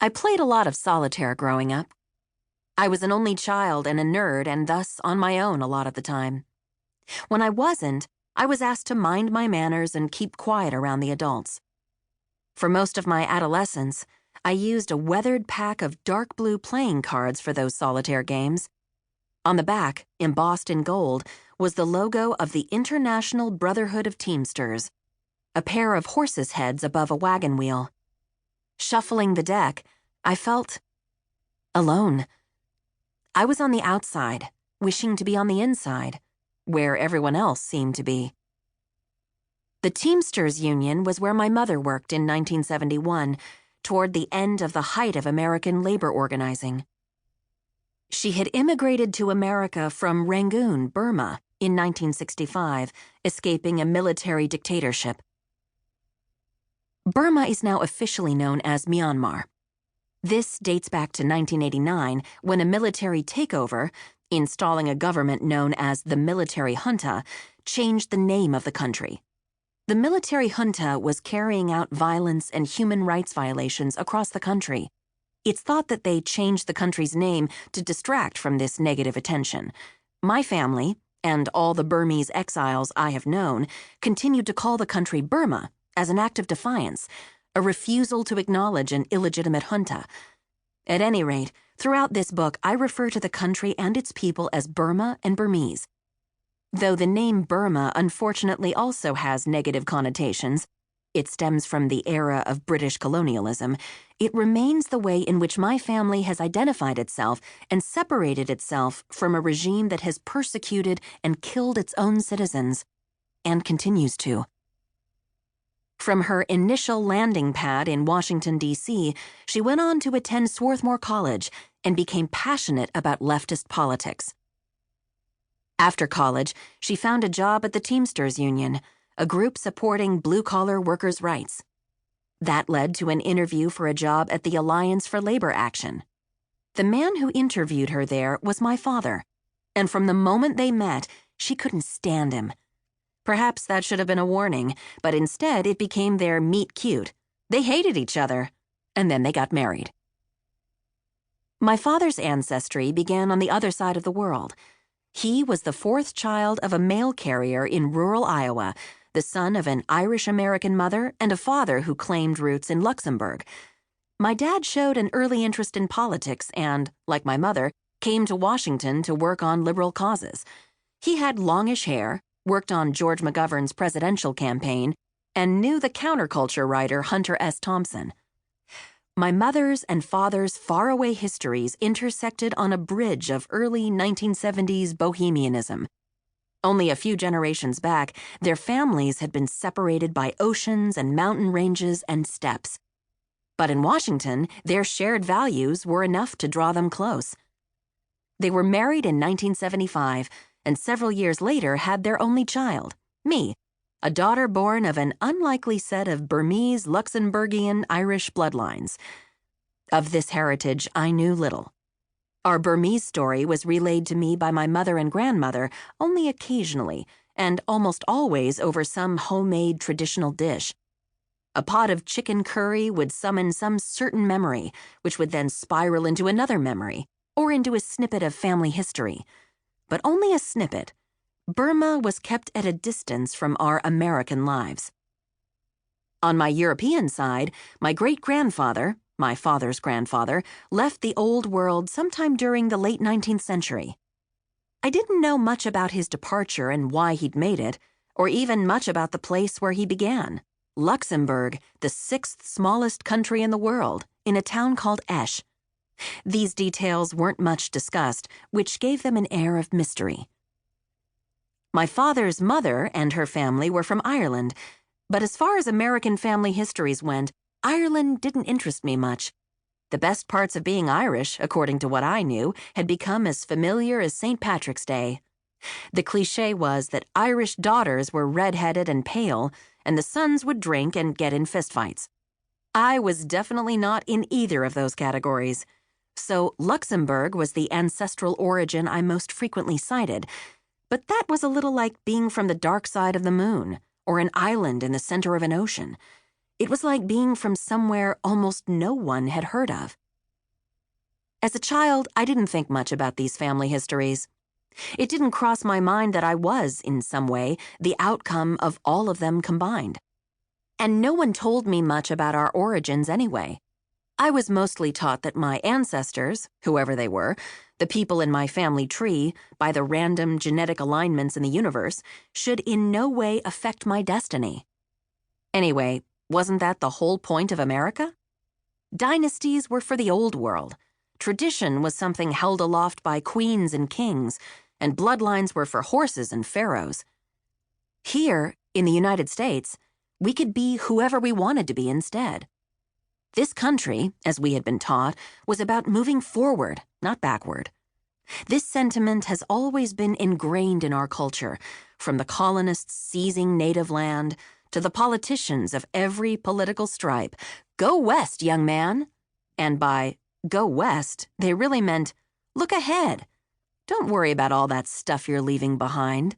I played a lot of solitaire growing up. I was an only child and a nerd and thus on my own a lot of the time. When I wasn't, I was asked to mind my manners and keep quiet around the adults. For most of my adolescence, I used a weathered pack of dark blue playing cards for those solitaire games. On the back, embossed in gold, was the logo of the International Brotherhood of Teamsters, a pair of horses' heads above a wagon wheel. Shuffling the deck, I felt alone. I was on the outside, wishing to be on the inside, where everyone else seemed to be. The Teamsters Union was where my mother worked in 1971, toward the end of the height of American labor organizing. She had immigrated to America from Rangoon, Burma, in 1965, escaping a military dictatorship. Burma is now officially known as Myanmar. This dates back to 1989, when a military takeover, installing a government known as the military junta, changed the name of the country. The military junta was carrying out violence and human rights violations across the country. It's thought that they changed the country's name to distract from this negative attention. My family, and all the Burmese exiles I have known, continued to call the country Burma as an act of defiance, a refusal to acknowledge an illegitimate junta. At any rate, throughout this book, I refer to the country and its people as Burma and Burmese. Though the name Burma unfortunately also has negative connotations, it stems from the era of British colonialism, it remains the way in which my family has identified itself and separated itself from a regime that has persecuted and killed its own citizens, and continues to. From her initial landing pad in Washington, D.C., she went on to attend Swarthmore College and became passionate about leftist politics. After college, she found a job at the Teamsters Union, a group supporting blue-collar workers' rights. That led to an interview for a job at the Alliance for Labor Action. The man who interviewed her there was my father, and from the moment they met, she couldn't stand him. Perhaps that should have been a warning, but instead it became their meet cute. They hated each other, and then they got married. My father's ancestry began on the other side of the world. He was the fourth child of a mail carrier in rural Iowa, the son of an Irish-American mother and a father who claimed roots in Luxembourg. My dad showed an early interest in politics and, like my mother, came to Washington to work on liberal causes. He had longish hair, worked on George McGovern's presidential campaign, and knew the counterculture writer Hunter S. Thompson. My mother's and father's faraway histories intersected on a bridge of early 1970s bohemianism. Only a few generations back, their families had been separated by oceans and mountain ranges and steppes. But in Washington, their shared values were enough to draw them close. They were married in 1975, and several years later had their only child, me, a daughter born of an unlikely set of Burmese, Luxembourgian, Irish bloodlines. Of this heritage, I knew little. Our Burmese story was relayed to me by my mother and grandmother only occasionally, and almost always over some homemade traditional dish. A pot of chicken curry would summon some certain memory, which would then spiral into another memory, or into a snippet of family history. But only a snippet. Burma was kept at a distance from our American lives. On my European side, my great-grandfather, my father's grandfather, left the Old World sometime during the late 19th century. I didn't know much about his departure and why he'd made it, or even much about the place where he began, Luxembourg, the sixth smallest country in the world, in a town called Esch. These details weren't much discussed, which gave them an air of mystery. My father's mother and her family were from Ireland, but as far as American family histories went, Ireland didn't interest me much. The best parts of being Irish, according to what I knew, had become as familiar as St. Patrick's Day. The cliché was that Irish daughters were red-headed and pale, and the sons would drink and get in fistfights. I was definitely not in either of those categories. So Luxembourg was the ancestral origin I most frequently cited, but that was a little like being from the dark side of the moon, or an island in the center of an ocean. It was like being from somewhere almost no one had heard of. As a child, I didn't think much about these family histories. It didn't cross my mind that I was, in some way, the outcome of all of them combined. And no one told me much about our origins anyway. I was mostly taught that my ancestors, whoever they were, the people in my family tree, by the random genetic alignments in the universe, should in no way affect my destiny. Anyway, wasn't that the whole point of America? Dynasties were for the old world. Tradition was something held aloft by queens and kings, and bloodlines were for horses and pharaohs. Here, in the United States, we could be whoever we wanted to be instead. This country, as we had been taught, was about moving forward, not backward. This sentiment has always been ingrained in our culture, from the colonists seizing native land to the politicians of every political stripe. Go west, young man! And by go west, they really meant, look ahead. Don't worry about all that stuff you're leaving behind.